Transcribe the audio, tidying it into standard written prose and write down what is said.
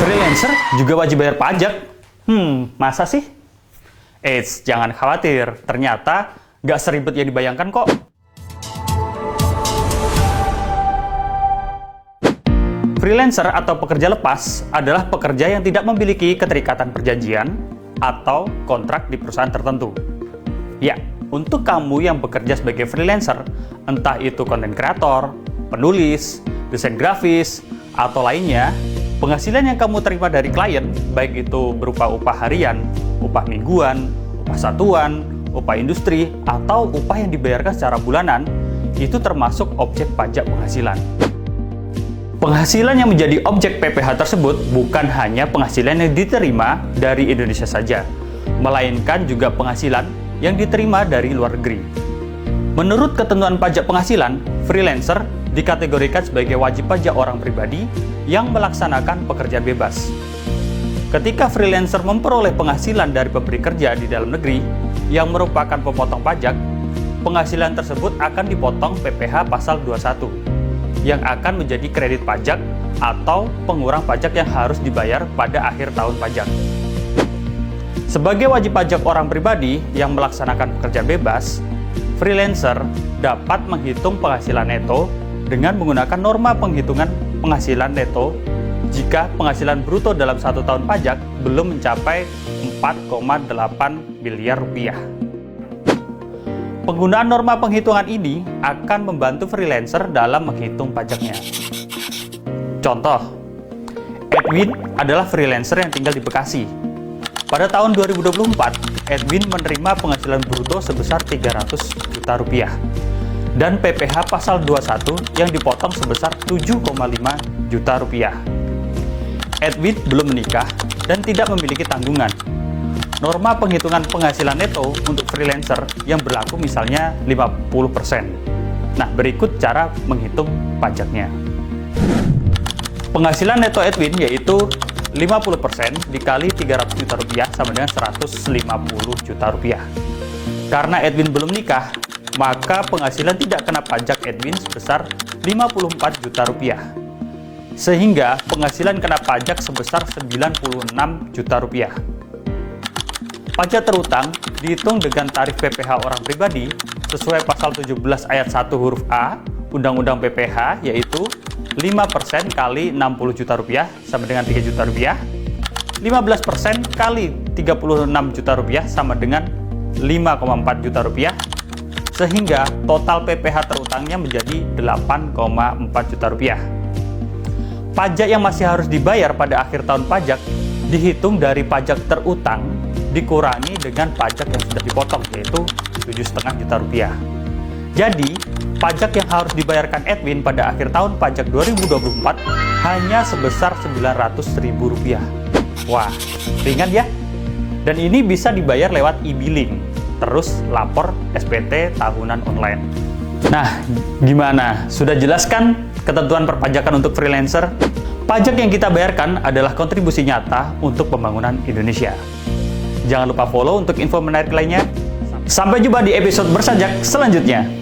Freelancer juga wajib bayar pajak? Masa sih? Eits, jangan khawatir. Ternyata nggak seribet yang dibayangkan kok. Freelancer atau pekerja lepas adalah pekerja yang tidak memiliki keterikatan perjanjian atau kontrak di perusahaan tertentu. Ya, untuk kamu yang bekerja sebagai freelancer, entah itu konten kreator, penulis, desain grafis, atau lainnya, penghasilan yang kamu terima dari klien, baik itu berupa upah harian, upah mingguan, upah satuan, upah industri, atau upah yang dibayarkan secara bulanan, itu termasuk objek pajak penghasilan. Penghasilan yang menjadi objek PPh tersebut bukan hanya penghasilan yang diterima dari Indonesia saja, melainkan juga penghasilan yang diterima dari luar negeri. Menurut ketentuan pajak penghasilan, freelancer dikategorikan sebagai wajib pajak orang pribadi yang melaksanakan pekerjaan bebas. Ketika freelancer memperoleh penghasilan dari pemberi kerja di dalam negeri yang merupakan pemotong pajak, penghasilan tersebut akan dipotong PPh pasal 21 yang akan menjadi kredit pajak atau pengurang pajak yang harus dibayar pada akhir tahun pajak. Sebagai wajib pajak orang pribadi yang melaksanakan pekerjaan bebas, freelancer dapat menghitung penghasilan neto dengan menggunakan norma penghitungan penghasilan neto jika penghasilan bruto dalam satu tahun pajak belum mencapai 4,8 miliar rupiah. Penggunaan norma penghitungan ini akan membantu freelancer dalam menghitung pajaknya. Contoh, Edwin adalah freelancer yang tinggal di Bekasi. Pada tahun 2024, Edwin menerima penghasilan bruto sebesar 300 juta rupiah dan PPh pasal 21 yang dipotong sebesar 7,5 juta rupiah. Edwin belum menikah dan tidak memiliki tanggungan. Norma penghitungan penghasilan neto untuk freelancer yang berlaku misalnya 50%. Nah, berikut cara menghitung pajaknya. Penghasilan neto Edwin yaitu 50% dikali 300 juta rupiah sama dengan 150 juta rupiah. Karena Edwin belum nikah, maka penghasilan tidak kena pajak Edwin sebesar 54 juta rupiah. Sehingga penghasilan kena pajak sebesar 96 juta rupiah. Pajak terutang dihitung dengan tarif PPh orang pribadi sesuai pasal 17 ayat 1 huruf A Undang-Undang PPh yaitu 5% kali 60 juta rupiah sama dengan 3 juta rupiah, 15% kali 36 juta rupiah sama dengan 5,4 juta rupiah, sehingga total PPh terutangnya menjadi 8,4 juta rupiah. Pajak yang masih harus dibayar pada akhir tahun pajak dihitung dari pajak terutang dikurangi dengan pajak yang sudah dipotong, yaitu 7,5 juta rupiah. Jadi, pajak yang harus dibayarkan Edwin pada akhir tahun pajak 2024 hanya sebesar 900.000 rupiah. Wah, ringan ya? Dan ini bisa dibayar lewat e-billing, terus lapor SPT tahunan online. Nah, gimana? Sudah jelas kan ketentuan perpajakan untuk freelancer? Pajak yang kita bayarkan adalah kontribusi nyata untuk pembangunan Indonesia. Jangan lupa follow untuk info menarik lainnya. Sampai jumpa di episode bersajak selanjutnya.